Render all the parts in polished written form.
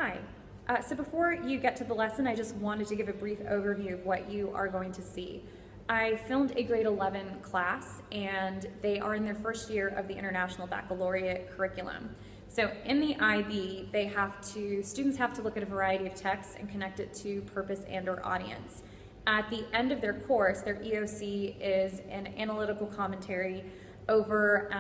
Hi. So before you get to the lesson, I just wanted to give a brief overview of what you are going to see. I filmed a grade 11 class, and they are in their first year of the International Baccalaureate curriculum. So in the IB, students have to look at a variety of texts and connect it to purpose and/or audience. At the end of their course, their EOC is an analytical commentary over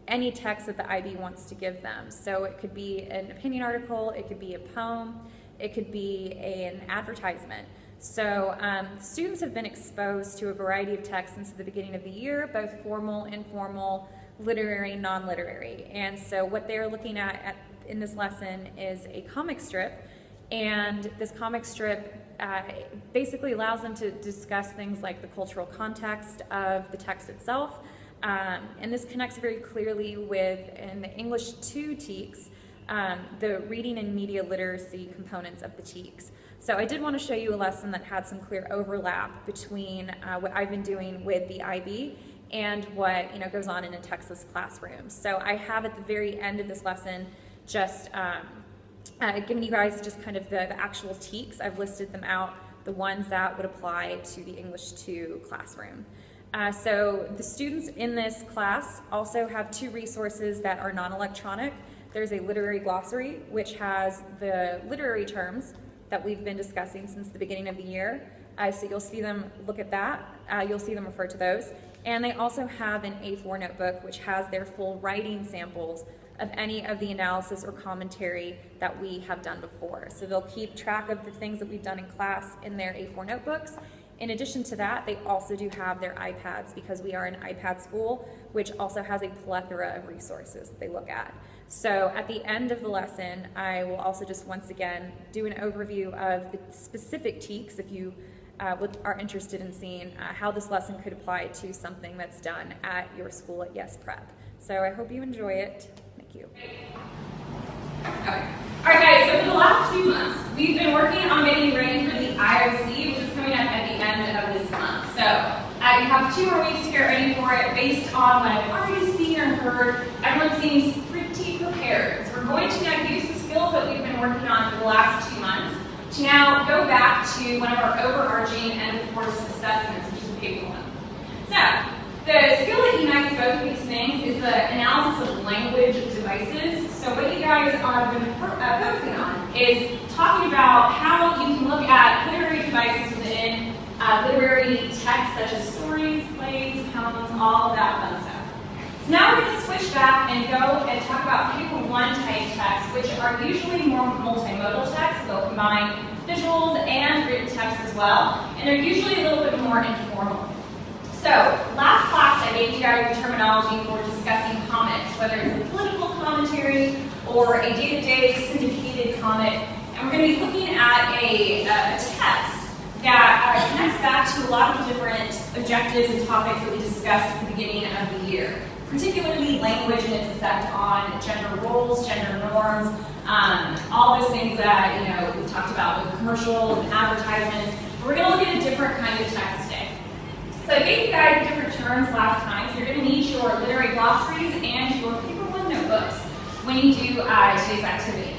any text that the IB wants to give them. So it could be an opinion article, it could be a poem, it could be an advertisement. So students have been exposed to a variety of texts since the beginning of the year, both formal, informal, literary, non-literary. And so what they're looking at in this lesson is a comic strip, and this comic strip basically allows them to discuss things like the cultural context of the text itself. And this connects very clearly with, in the English 2 TEKS, the reading and media literacy components of the TEKS. So I did want to show you a lesson that had some clear overlap between what I've been doing with the IB and what goes on in a Texas classroom. So I have at the very end of this lesson just giving you guys just kind of the actual TEKS. I've listed them out, the ones that would apply to the English 2 classroom. So the students in this class also have 2 resources that are non-electronic. There's a literary glossary, which has the literary terms that we've been discussing since the beginning of the year. So you'll see them look at that. You'll see them refer to those. And they also have an A4 notebook, which has their full writing samples of any of the analysis or commentary that we have done before. So they'll keep track of the things that we've done in class in their A4 notebooks. In addition to that, they also do have their iPads, because we are an iPad school, which also has a plethora of resources that they look at. So at the end of the lesson, I will also just once again do an overview of the specific TEKS if you are interested in seeing how this lesson could apply to something that's done at your school at Yes Prep. So I hope you enjoy it. Thank you. Okay. All right, guys, so for the last few months, we've been working on getting ready for the IOC, which is coming up at the end of this month. So you have 2 more weeks to get ready for it. Based on what I've already seen or heard, everyone seems pretty prepared. So we're going to now use the skills that we've been working on for the last 2 months to now go back to one of our overarching end of course assessments, which is the paper one. So the skill that unites both of these things is the analysis of language devices. So what you guys are been focusing on is talking about how you can look at literary devices within literary text, such as stories, plays, poems, all of that fun stuff. So now we're going to switch back and go and talk about paper 1 type texts, which are usually more multimodal texts. They'll combine visuals and written text as well, and they're usually a little bit more informal. So, last class I gave you guys the terminology for discussing comics, whether it's a political commentary or a day-to-day syndicated comic. And we're going to be looking at a text that connects back to a lot of different objectives and topics that we discussed at the beginning of the year, particularly language and its effect on gender roles, gender norms, all those things that we talked about with commercials and advertisements. We're going to look at a different kind of text today. So I gave you guys different terms last time, so you're going to need your literary glossaries and your paper 1 notebooks when you do today's activity.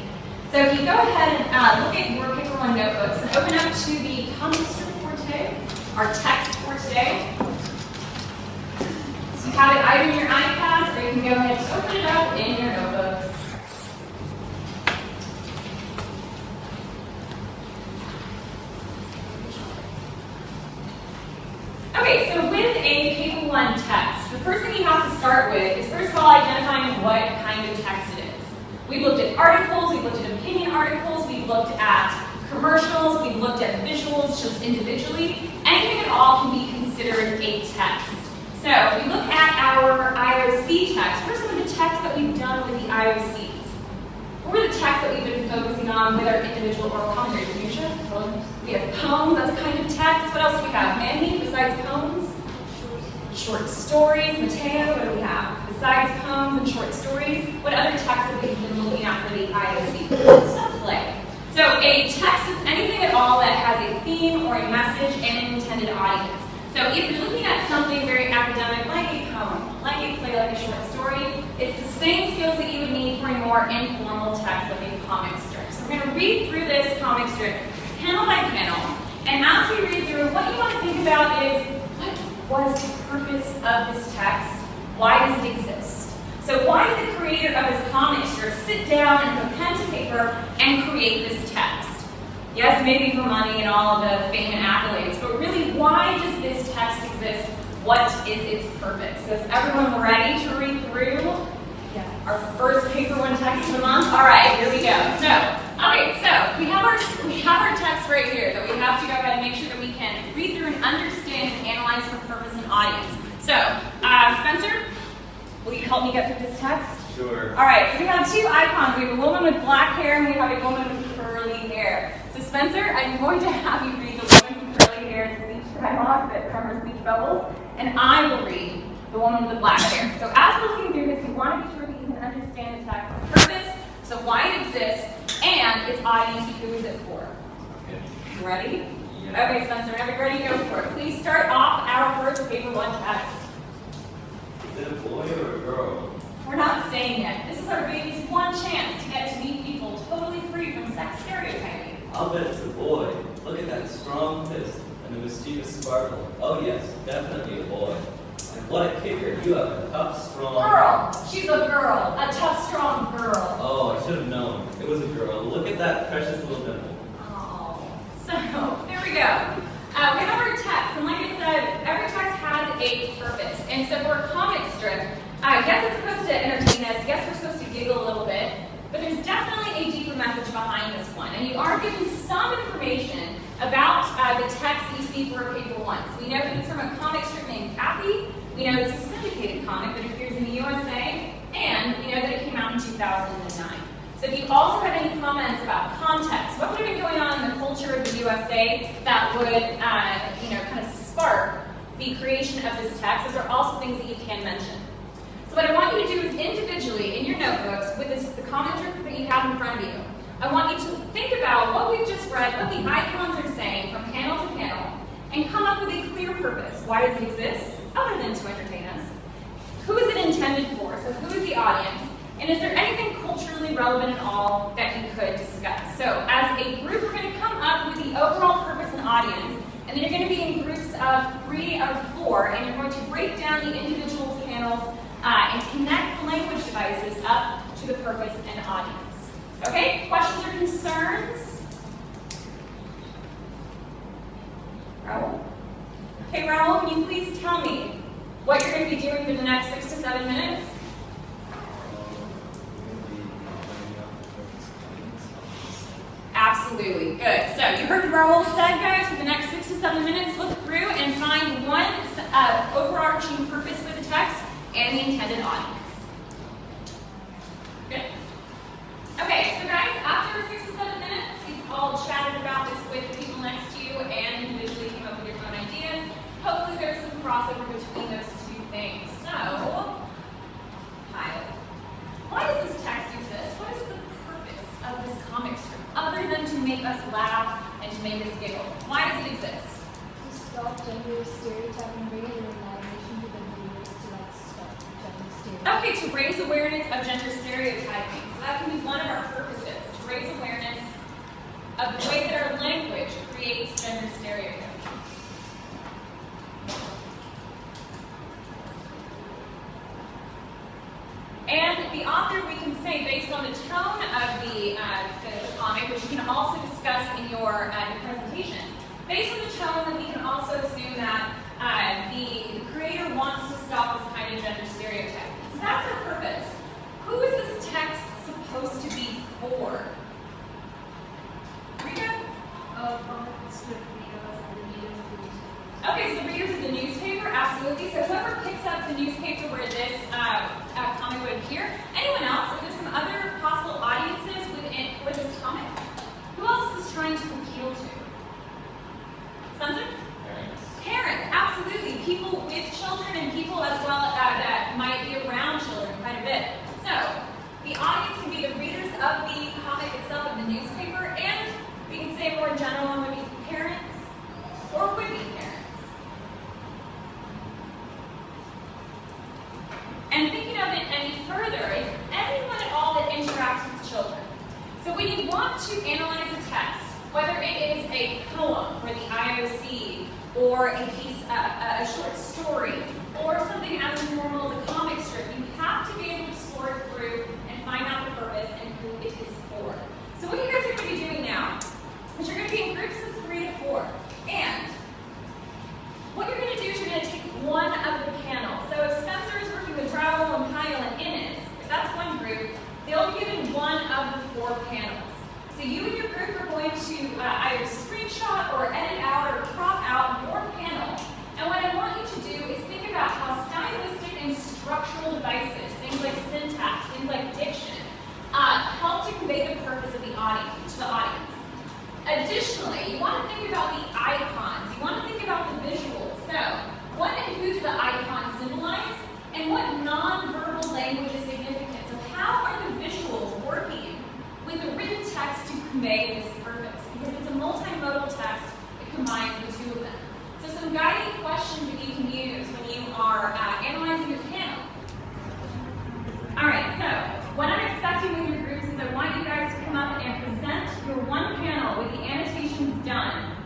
So if you go ahead and look at your paper 1 notebooks and open up to the comic strip for today, our text for today. So you have it either in your iPads, or you can go ahead and just open it up in your notebooks. Okay, so with a paper 1 text, the first thing you have to start with is first of all identifying what kind of text it is. We've looked at articles, we've looked at opinion articles, we've looked at commercials, we've looked at visuals just individually. Anything at all can be considered a text. So we look at our IOC text. First, look at the text that we've done with the IOCs. What were the texts that we've been focusing on with our individual oral commentaries? We have poems, that's a kind of text. What else do we have? Mandy, besides poems? Short stories. Mateo, what do we have? Besides poems and short stories, what other texts have we been looking at for the IOC? Stuff play. So a text is anything at all that has a theme or a message and an intended audience. So if you're looking at something very academic, like a poem, like a play, like a short story, it's the same skills that you would need for a more informal text, like a comic strip. strip, panel by panel. And as we read through, what you want to think about is, what was the purpose of this text? Why does it exist? So why did the creator of this comic strip sit down and put pen to paper and create this text? Yes, maybe for money and all of the fame and accolades, but really, why does this text exist? What is its purpose? So is everyone ready to read through our first paper one text of the month? All right, here we go. So we have our text right here that we have to go ahead and make sure that we can read through and understand and analyze for purpose and audience. So, Spencer, will you help me get through this text? Sure. All right, so we have two icons. We have a woman with black hair and we have a woman with curly hair. So Spencer, I'm going to have you read the woman with curly hair speech dialogue from her speech bubbles, and I will read the woman with the black hair. So as we're looking through this, you want to be sure that you can understand the text, the purpose, so why it exists, and its audience, who is it for. Okay. You ready? Yeah. Okay, Spencer, whenever you're ready, go for it. Please start off our first paper one text. Is it a boy or a girl? We're not saying yet. This is our baby's one chance to get to meet people totally free from sex stereotyping. I'll bet it's a boy. Look at that strong fist and the mischievous sparkle. Oh yes, definitely a boy. And what a kicker. You have a tough, strong... Girl! She's a girl. A tough, strong girl. Oh, I should have known. It was a girl. Look at that precious little dimple. Oh. So, there we go. We have our text, and like I said, every text has a purpose. And so for a comic strip, yes, it's supposed to entertain us. Yes, we're supposed to giggle a little bit. But there's definitely a deeper message behind this one. And you are given some information about the text you see for a paper one. So we know that it's from a comic strip named Cappy. We know it's a syndicated comic that appears in the USA. And we know that it came out in 2009. So if you also have any comments about context, what would have been going on in the culture of the USA that would kind of spark the creation of this text, those are also things that you can mention. So what I want you to do is individually, in your notebooks, with the comic strip that you have in front of you, I want you to think about what we've just read, what the icons are saying from panel to panel, and come up with a clear purpose. Why does it exist? Other than to entertain us. Who is it intended for? So who is the audience? And is there anything culturally relevant at all that you could discuss? So as a group, we're going to come up with the overall purpose and audience, and then you're going to be in groups of 3 or 4, and you're going to break down the individual panels and connect the language devices up to the purpose and audience. Okay, questions or concerns? Raul? Okay, Raul, can you please tell me what you're going to be doing for the next 6 to 7 minutes? Absolutely, good. So you heard what Raul said, guys. For the next 6 to 7 minutes, look through and find one overarching purpose for the text and the intended audience. Good. Okay, so guys, after 6 to 7 minutes, you've all chatted about this with the people next to you and individually came up with your own ideas. Hopefully there's some crossover between those two things. So, Kyle, why does this text exist? What is the purpose of this comic strip, other than to make us laugh and to make us giggle? Why does it exist? To stop gender stereotyping, bring realization to the viewers to stop gender stereotyping. Okay, to raise awareness of gender stereotyping. So that can be one of our purposes, to raise awareness of the way that our language creates gender stereotyping. And the author, we can say, based on the tone of the comic, which you can also discuss in your presentation, based on the tone, that we can also assume that the creator wants to stop this kind of gender stereotyping. So that's our purpose. Who is this text supposed to be for? Rita? Okay, so the readers of the newspaper, absolutely. So whoever picks up the newspaper where this comic would appear. Anyone else? Are there some other possible audiences for this comic? Who else is this trying to appeal to? Spencer? Parents. Parents, absolutely. People with children and people as well that might be around children quite a bit. So the audience can be the readers of the comic itself, of the newspaper, and we can say more in general would be parents or would be parents. And thinking of it any further, is anyone at all that interacts with children? So when you want to analyze a text, Whether it is a poem for the IOC, or a piece, a short story, or something as informal as a comic strip, you have to be able to sort through and find out the purpose and who it is for. So what you guys are going to be doing now is you're going to be in groups of 3 to 4. And what you're going to do is you're going to take one of the panels. So if Spencer is working with Raul and Kyle and Inez, if that's one group, they'll be given one of the 4 panels. So you and your group are going to either screenshot or edit out or crop out your panel. And what I want you to do is think about how stylistic and structural devices, things like syntax, things like diction, help to convey the purpose of the audience to the audience. Additionally, you want to think about the icons. You want to think about the visuals. So, what and who do the icons symbolize? And what non-verbal language is significant? So how are the visuals working with the written text to convey this purpose? Because it's a multimodal text that combines the 2 of them. So some guiding questions that you can use when you are analyzing your panel. Alright, so what I'm expecting with your groups is I want you guys to come up and present your one panel with the annotations done.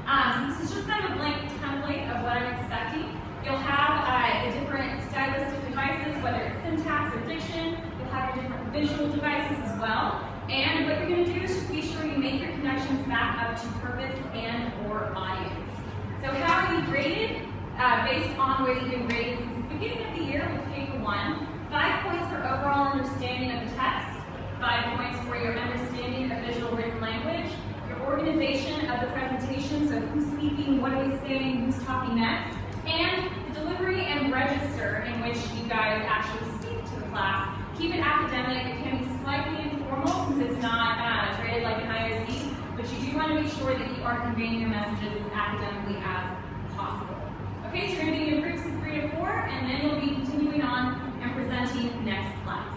This is just kind of a blank template of what I'm expecting. You'll have the different stylistic devices, whether it's syntax or diction. You'll have your different visual devices as well. And what you're going to do is just be sure you make your connections back up to purpose and or audience. So how are you graded? Based on where you've been graded since the beginning of the year with paper 1. 5 points for overall understanding of the text. 5 points for your understanding of visual written language. Your organization of the presentation, so who's speaking, what are they saying, who's talking next. And the delivery and register in which you guys actually speak to the class. Keep it academic. It can be slightly informal since it's not graded like an IOC, but you do want to be sure that you are conveying your messages as academically as possible. Okay, so you're going to be in groups of 3 to 4, and then you'll be continuing on and presenting next class.